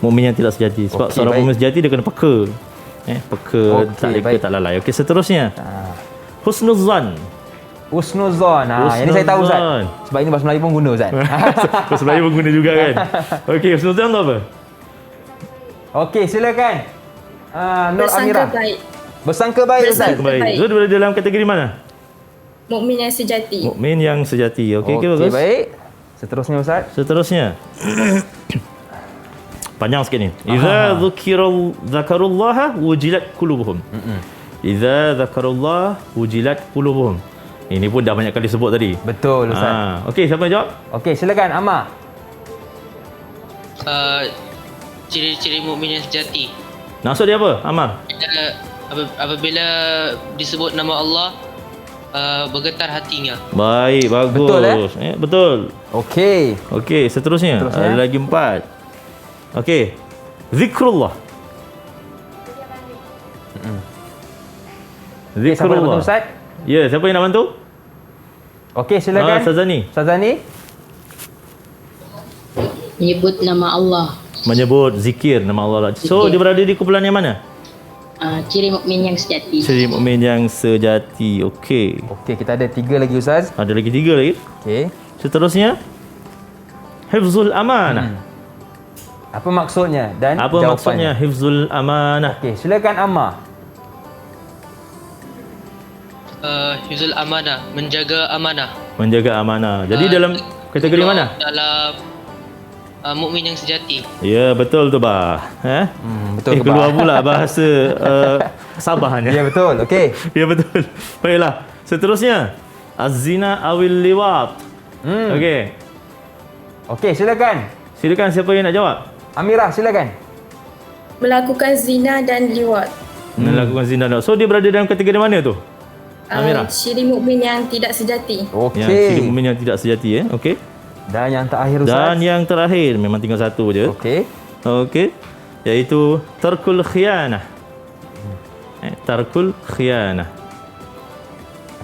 mukmin yang tidak sejati. Sebab Okey, seorang baik. mukmin sejati dia kena peka. Peka, Okey, tak leka, baik. tak lalai. Okey, seterusnya. Husnuzan. Husnuzon. Yang ni saya tahu Ustaz. Husnuzon. Sebab ini bahasa Melayu pun guna Ustaz. Bahasa Melayu pun guna juga kan. Okey, husnuzan tu apa? Okey, silakan. Nur Bersangka Amirah. baik. Bersangka baik Ustaz. Bersangka Baik. baik. So dia berada dalam kategori mana? Mukmin yang sejati. Mukmin yang sejati. Okey, Okey, bagus. baik. Seterusnya Ustaz. Seterusnya. Panjang sikit ni. Idza dzakarullaha wujilat qulubuhum. Idza dzakarullah wujilat qulubuhum. Ini pun dah banyak kali sebut tadi. Betul Ustaz. Okey, siapa yang jawab? Okey, silakan Amar. Ciri-ciri mukmin yang sejati. Maksud dia apa, Amar? Apabila disebut nama Allah, bergetar hatinya. Baik, bagus. Betul, Betul. Okey. Okey, seterusnya. Ada lagi 4. Okey. Zikrullah. Siapa nak bantu Ustaz? Ya, siapa yang nak bantu? Okey, silakan. Sazani. Sazani. Menyebut nama Allah. Menyebut zikir nama Allah. So, Zikir. dia berada di kumpulan yang mana? Ciri mukmin yang sejati. Ciri mukmin yang sejati. Okey. Okey, kita ada 3 lagi Ustaz. Ada lagi 3 lagi. Okey. Seterusnya, hifzul amanah. Apa maksudnya dan Apa jawapannya? maksudnya hifzul amanah? Okey, silakan Amar. Hifzul amanah, menjaga amanah. Menjaga amanah. Jadi dalam kategori mana? Dalam mukmin yang sejati. Ya, betul tu bah. Betul ke, keluar bah? pula bahasa Sabahnya. Ya, betul. Okey. Ya, betul. Baiklah. Seterusnya, az-zina awil liwat. Okey. Okey, silakan. Silakan, siapa yang nak jawab? Amirah, silakan. melakukan zina dan liwat. Melakukan zina. So dia berada dalam kategori mana tu? Amirah. Ciri mukmin yang tidak sejati. Okey. Yang ciri mukmin yang tidak sejati Okey. Dan yang terakhir Ustaz. Dan yang terakhir memang tinggal satu je. Okey. Okey. Iaitu tarkul khiyanah. Tarkul khiyanah.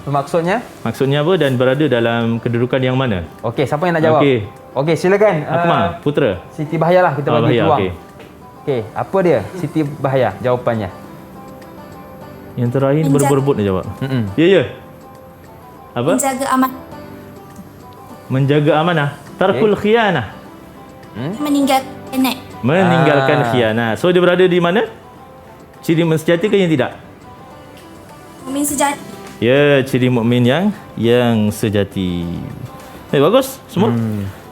Apa maksudnya? Maksudnya apa dan berada dalam kedudukan yang mana? Okey, siapa yang nak jawab? Okey. Okey, silakan. Akmal, Putra. Siti Bahaya lah kita bagi Bahaya, peluang. okey. Okey, apa dia? Siti Bahaya jawapannya. Yang terakhir berebut-rebut dia jawab. Ya, ya. Apa? Menjaga aman. Menjaga amanah. Tarkul khiyanah. Meninggalkan net. Meninggalkan khiyanah. So dia berada di mana? Ciri mukmin sejati ke yang tidak? Mukmin sejati. Ya, ciri mukmin yang sejati. Bagus semua.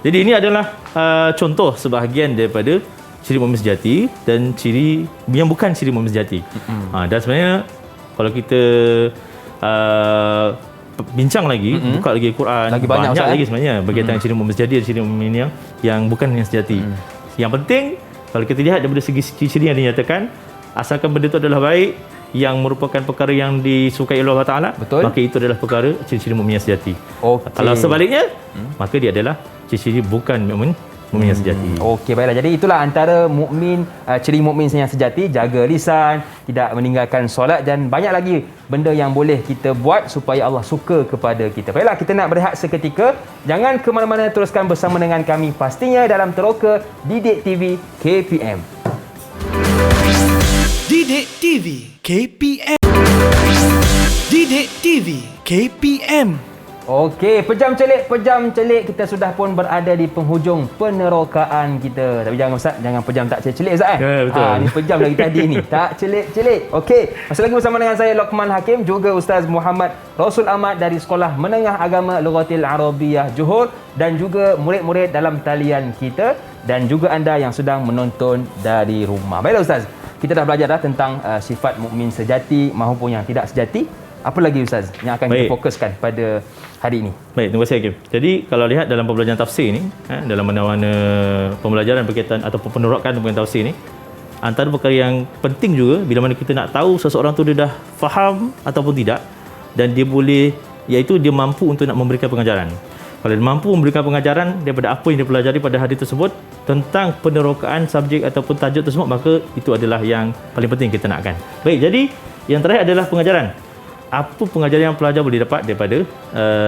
Jadi ini adalah contoh sebahagian daripada ciri mukmin sejati dan ciri yang bukan ciri mukmin sejati. Dan sebenarnya kalau kita bincang lagi, buka lagi Quran, lagi banyak lagi sebenarnya berkaitan ciri mukmin sejati dan ciri mukmin yang bukan yang sejati. Yang penting kalau kita lihat daripada segi ciri yang dinyatakan, asalkan benda itu adalah baik, yang merupakan perkara yang disukai oleh Allah Ta'ala, maka itu adalah perkara ciri-ciri mukmin yang sejati. Kalau sebaliknya, maka dia adalah ciri-ciri bukan mukmin yang sejati. Okey, baiklah. Jadi itulah antara mukmin, ciri mukmin yang sejati, jaga lisan, tidak meninggalkan solat dan banyak lagi benda yang boleh kita buat supaya Allah suka kepada kita. Baiklah, kita nak berehat seketika. Jangan ke mana-mana, teruskan bersama dengan kami pastinya dalam Teroka Didik TV KPM. Didik TV KPM. Didik TV KPM. Okey, pejam celik kita sudah pun berada di penghujung penerokaan kita. Tapi jangan Ustaz, jangan pejam tak celik Ustaz Ya, betul. Ni pejam lagi tadi ni. Tak celik. Okey, masih lagi bersama dengan saya Luqman Hakim, juga Ustaz Muhammad Rasul Ahmad dari Sekolah Menengah Agama Lughatil Arabiah Johor dan juga murid-murid dalam talian kita dan juga anda yang sedang menonton dari rumah. Baiklah Ustaz, kita dah belajar dah tentang sifat mukmin sejati maupun yang tidak sejati. Apa lagi Ustaz yang akan kita fokuskan pada hari ini? Baik, terima kasih Hakim. Jadi kalau lihat dalam pembelajaran tafsir ni, dalam mana-mana pembelajaran berkaitan ataupun penerokan berkaitan tafsir ni, antara perkara yang penting juga bila mana kita nak tahu seseorang tu dia dah faham ataupun tidak dan dia boleh, iaitu dia mampu untuk nak memberikan pengajaran. Kalau dia mampu memberikan pengajaran daripada apa yang dia pelajari pada hari tersebut tentang penerokaan subjek ataupun tajuk tersebut, maka itu adalah yang paling penting kita nakkan. Baik, jadi yang terakhir adalah pengajaran. Apa pengajaran yang pelajar boleh dapat daripada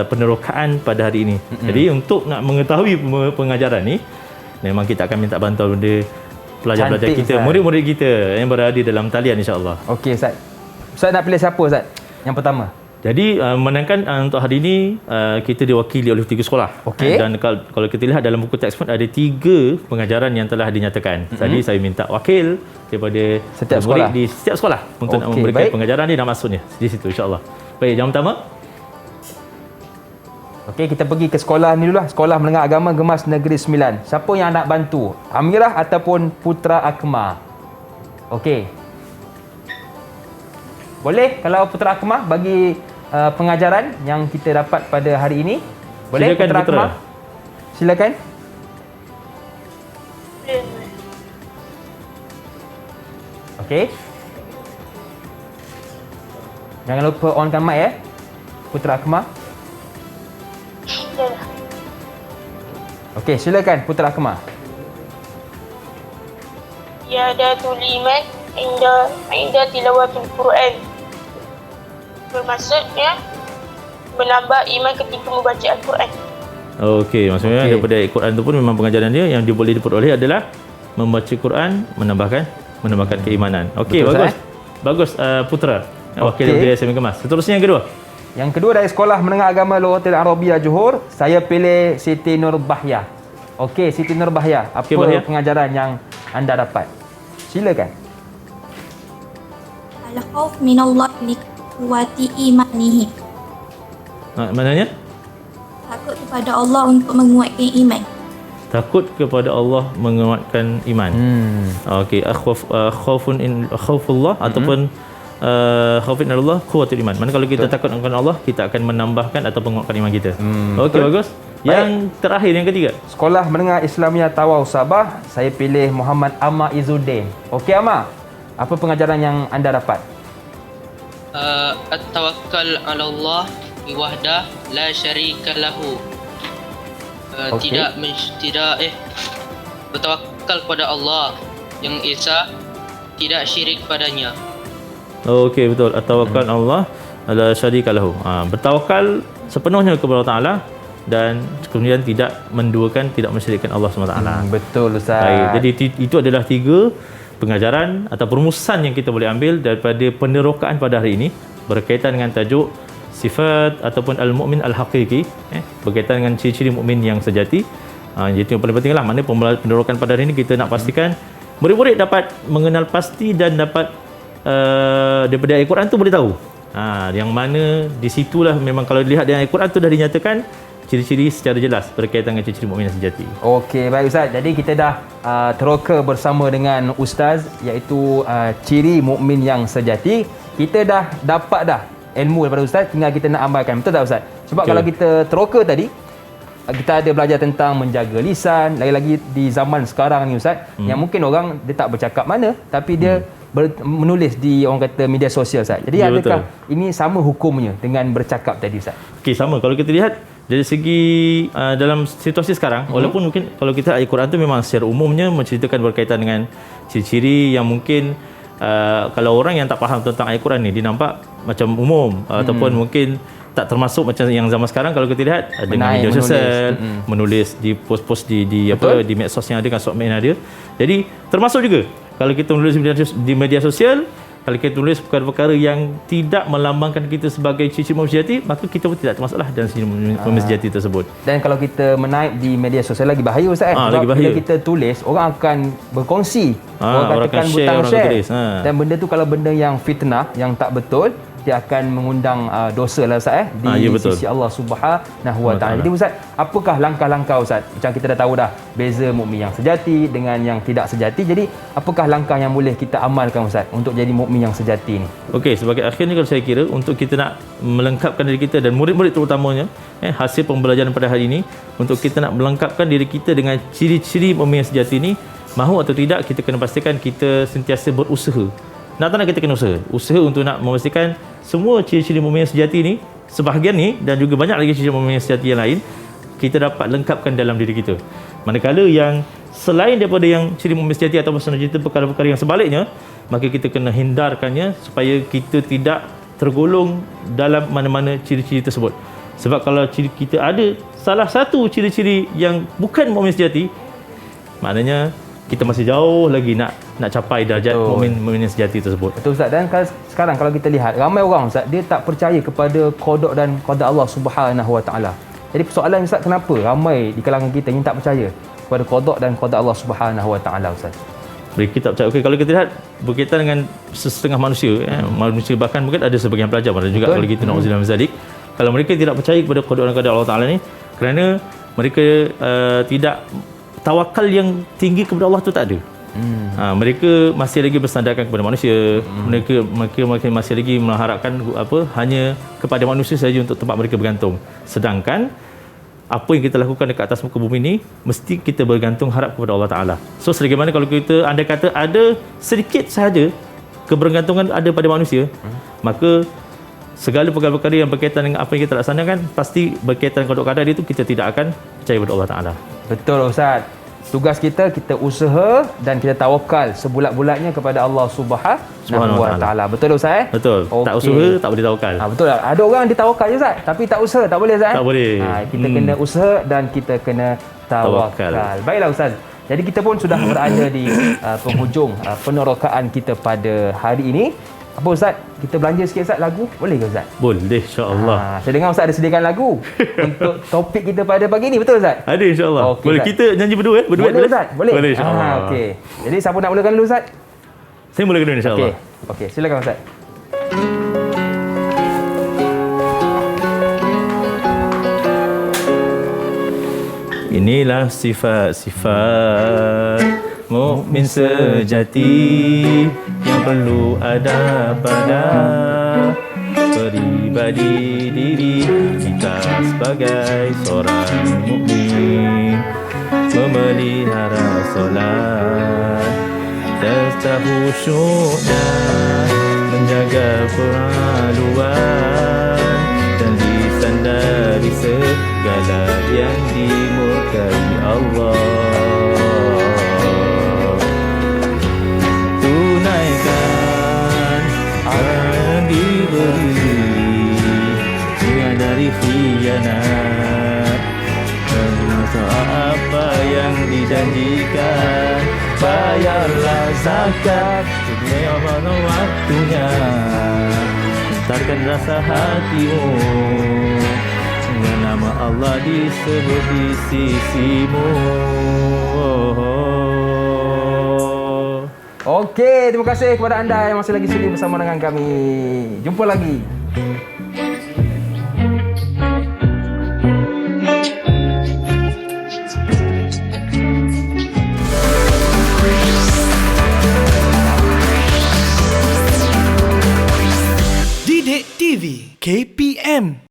penerokaan pada hari ini. Jadi untuk nak mengetahui pengajaran ni, memang kita akan minta bantuan pada pelajar-pelajar kita, murid-murid kita yang berada dalam talian insya-Allah. Okey Ustaz. Ustaz nak pilih siapa Ustaz? Yang pertama. Jadi menangkan untuk hari ini kita diwakili oleh 3 sekolah. Okey. Dan kalau kita lihat dalam buku teks pun ada 3 pengajaran yang telah dinyatakan. Tadi saya minta wakil daripada setiap murid sekolah di setiap sekolah untuk nak memberikan pengajaran ni dan maksudnya di situ insya-Allah. Baik, yang pertama. Okey, kita pergi ke sekolah ni dululah. Sekolah Menengah Agama Gemas Negeri Sembilan. Siapa yang nak bantu? Amirah ataupun Putra Akmal? Okey. Boleh kalau Putra Akmal bagi pengajaran yang kita dapat pada hari ini? Boleh silakan, Putra Akmal? Silakan. Okey. Jangan lupa onkan mic Putra Akmal. Okey, silakan Putra Akmal. Ziyadatul iman inda tilawatul Quran. Bermaksudnya menambah iman ketika membaca Al-Quran. Okey, maksudnya daripada Al-Quran tu pun memang pengajaran dia yang dia boleh diperoleh adalah membaca Quran menambahkan keimanan. Okey, bagus. Bagus Putra. Wakil dari SMK Gemas. Seterusnya yang kedua. Yang kedua dari Sekolah Menengah Agama Lughatil Arabiah Johor, saya pilih Siti Nurbahaya. Okey, Siti Nurbahaya. Apa pengajaran yang anda dapat? Silakan. Al-khauf minallah liquwati imanihi. Maknanya? Takut kepada Allah untuk menguatkan iman. Takut kepada Allah menguatkan iman. Okey, khaufullah ataupun khaufin Allah quwwatul iman. Mana kalau kita takut akan Allah, kita akan menambahkan atau menguatkan iman kita. Okey, bagus. Yang terakhir, yang ketiga. Sekolah Menengah Islamiah Tawau Sabah, saya pilih Muhammad Ammar Izzuddin. Okey Ammar, apa pengajaran yang anda dapat? At-tawakkal 'ala Allah wahdah la syarika lahu. Bertawakal pada Allah yang esa, tidak syirik padanya. Okey, betul. At-tawakkal Allah la syarika lahu. Bertawakal sepenuhnya kepada Allah Taala dan kemudian tidak menduakan, tidak mensyirikkan Allah SWT. Betul Ustaz. Baik, jadi itu adalah 3 pengajaran atau perumusan yang kita boleh ambil daripada penerokaan pada hari ini berkaitan dengan tajuk sifat ataupun al-mu'min al-haqiqi, berkaitan dengan ciri-ciri mukmin yang sejati. Jadi yang paling pentinglah, mana penerokan pada hari ini kita nak pastikan murid-murid dapat mengenal pasti dan dapat daripada Al-Quran tu boleh tahu. Yang mana di situlah memang kalau dilihat dengan Al-Quran tu dah dinyatakan ciri-ciri secara jelas berkaitan dengan ciri-ciri mukmin yang sejati. Okey, baik Ustaz. Jadi kita dah teroka bersama dengan Ustaz, iaitu ciri mukmin yang sejati. Kita dah dapat dah ilmu daripada Ustaz, tinggal kita nak amalkan. Betul tak Ustaz? Sebab kalau kita teroka tadi, kita ada belajar tentang menjaga lisan, lagi-lagi di zaman sekarang ni Ustaz, yang mungkin orang dia tak bercakap mana, tapi dia menulis di orang kata media sosial Ustaz. Jadi adakah ini sama hukumnya dengan bercakap tadi Ustaz? Okey, sama. Kalau kita lihat dari segi dalam situasi sekarang, walaupun mungkin kalau kita Al-Quran tu memang secara umumnya menceritakan berkaitan dengan ciri-ciri yang mungkin kalau orang yang tak faham tentang Al-Quran ni, dia nampak macam umum ataupun mungkin tak termasuk macam yang zaman sekarang. Kalau kita lihat dengan media sosial, menulis di post-post di medsos yang ada, kan sosmed yang ada. Jadi termasuk juga kalau kita menulis di media sosial, kalau kita tulis perkara-perkara yang tidak melambangkan kita sebagai ciri mukmin sejati, maka kita pun tidak termasuklah dalam ciri mukmin sejati tersebut. Dan kalau kita menaip di media sosial lagi bahaya Ustaz. Sebab bila kita tulis, orang akan berkongsi, orang akan butang share. Dan benda tu kalau benda yang fitnah, yang tak betul, dia akan mengundang dosa lah Ustaz di sisi Allah Subhanahu Wa Taala. Jadi Ustaz, apakah langkah-langkah Ustaz? Macam kita dah tahu dah beza mukmin yang sejati dengan yang tidak sejati. Jadi apakah langkah yang boleh kita amalkan Ustaz untuk jadi mukmin yang sejati ni? Okey, sebagai akhirnya kalau saya kira untuk kita nak melengkapkan diri kita dan murid-murid terutamanya, hasil pembelajaran pada hari ini, untuk kita nak melengkapkan diri kita dengan ciri-ciri mukmin yang sejati ni, mahu atau tidak kita kena pastikan kita sentiasa berusaha. Nak tak nak kita kena usaha untuk nak memastikan semua ciri-ciri mukmin yang sejati ni, sebahagian ni dan juga banyak lagi ciri mukmin yang sejati yang lain, kita dapat lengkapkan dalam diri kita. Manakala yang selain daripada yang ciri mukmin sejati ataupun cerita perkara-perkara yang sebaliknya, maka kita kena hindarkannya supaya kita tidak tergolong dalam mana-mana ciri-ciri tersebut. Sebab kalau ciri kita ada salah satu ciri-ciri yang bukan mukmin sejati, maknanya kita masih jauh lagi nak capai darjat mukmin yang sejati tersebut. Betul Ustaz. Dan sekarang kalau kita lihat, ramai orang Ustaz, dia tak percaya kepada qada dan qada Allah Subhanahu Wa Taala. Jadi persoalan Ustaz, kenapa ramai di kalangan kita yang tak percaya kepada qada dan qada Allah Subhanahu Wa Taala Ustaz? Mereka tak percaya. Okey, kalau kita lihat berkaitan dengan setengah manusia, manusia bahkan mungkin ada sebagian pelajar ada juga kalau kita nak uzillah mazalik. Kalau mereka tidak percaya kepada qada dan qada Allah Taala ni, kerana mereka tidak tawakal yang tinggi kepada Allah tu tak ada. Mereka masih lagi bersandarkan kepada manusia. Mereka masih lagi mengharapkan hanya kepada manusia saja untuk tempat mereka bergantung. Sedangkan apa yang kita lakukan dekat atas muka bumi ni, mesti kita bergantung harap kepada Allah Taala. So selagi mana kalau kita andai kata ada sedikit sahaja kebergantungan ada pada manusia, maka segala perkara-perkara yang berkaitan dengan apa yang kita laksanakan pasti berkaitan dengan qada itu, kita tidak akan percaya kepada Allah Taala. Betul Ustaz. Tugas kita usaha dan kita tawakal sebulat-bulatnya kepada Allah Subhanahu Wa Taala. Betul Ustaz? Betul. Okay. Tak usaha tak boleh tawakal. Betul. Ada orang ditawakal je Ustaz, tapi tak usaha tak boleh Ustaz. Tak boleh. Kita kena usaha dan kita kena tawakal. Baiklah Ustaz. Jadi kita pun sudah berada di penghujung penerokaan kita pada hari ini. Apa Ustaz? Kita belanja sikit Ustaz lagu? Boleh ke Ustaz? Boleh, insya-Allah. Saya dengar Ustaz ada sediakan lagu untuk topik kita pada pagi ni, betul Ustaz? Ada insya-Allah. Okay, boleh Ustaz. Kita nyanyi berdua Berdua boleh Ustaz? Boleh. Boleh insya-Allah. Okey. Jadi siapa nak mulakan dulu Ustaz? Saya mulakan dulu insya-Allah. Okey, silakan Ustaz. Inilah sifat-sifat mukmin sejati yang perlu ada pada peribadi diri kita sebagai seorang mukmin, memelihara solat serta khusyuknya, menjaga perhaluan dan lisan dari segala yang dimurkai Allah. Tunaikan yang diberi, dari khianat, dan apa yang dijanjikan. Bayarlah zakat, dunia mana waktunya, entarkan rasa hatimu dengan nama Allah disebut di sisimu. Okey, terima kasih kepada anda yang masih lagi sudi bersama dengan kami. Jumpa lagi. Didik TV KPM